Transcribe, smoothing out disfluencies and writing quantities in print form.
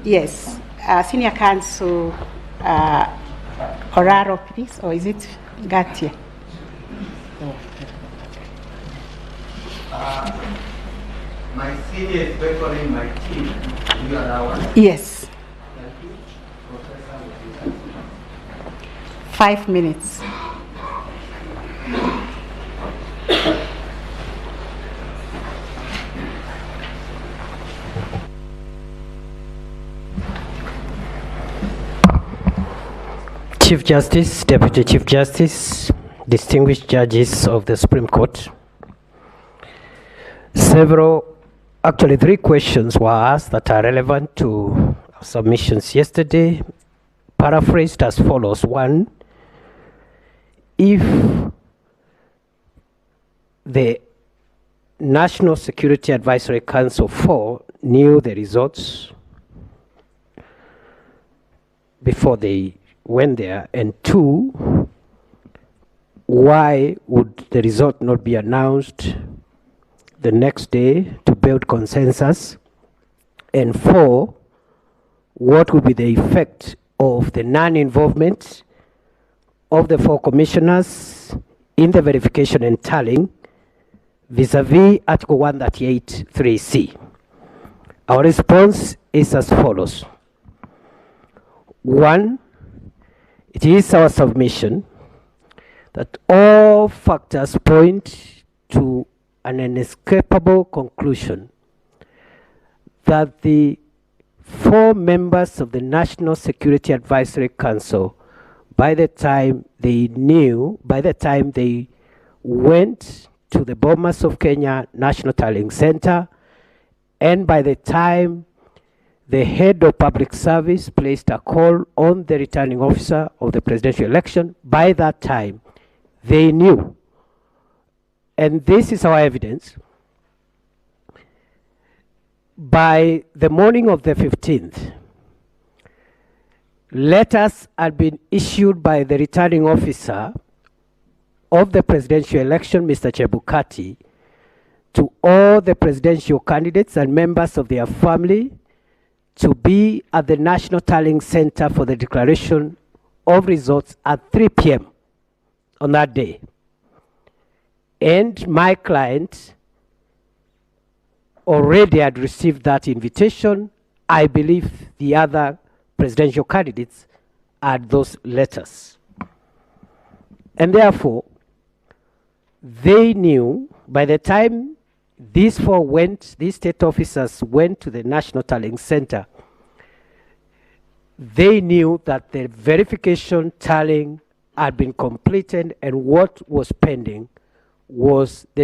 Yes. Senior Counsel Oraro, please, or is it Gatia? My senior is beckoning my team. Do you allow us? Yes. Thank you. Professor, 5 minutes. Chief Justice, Deputy Chief Justice, distinguished judges of the Supreme Court. Actually 3 questions were asked that are relevant to our submissions yesterday, paraphrased as follows. 1, if the National Security Advisory Council 4 knew the results before they went there, and 2, why would the result not be announced the next day to build consensus, and 4, what would be the effect of the non-involvement of the 4 commissioners in the verification and tallying vis-a-vis Article 138(3)(c. Our response is as follows. 1, it is our submission that all factors point to an inescapable conclusion that the 4 members of the National Security Advisory Council, by the time they went to the Bomas of Kenya National Tallying Center, and by the time the head of public service placed a call on the returning officer of the presidential election, by that time they knew. And this is our evidence. By the morning of the 15th, letters had been issued by the returning officer of the presidential election, Mr. Chebukati, to all the presidential candidates and members of their family to be at the National Tallying Center for the declaration of results at 3 p.m. on that day. And my client already had received that invitation. I believe the other presidential candidates had those letters. And therefore, they knew by the time these state officers went to the National Tallying Center, they knew that the verification tallying had been completed, and what was pending was the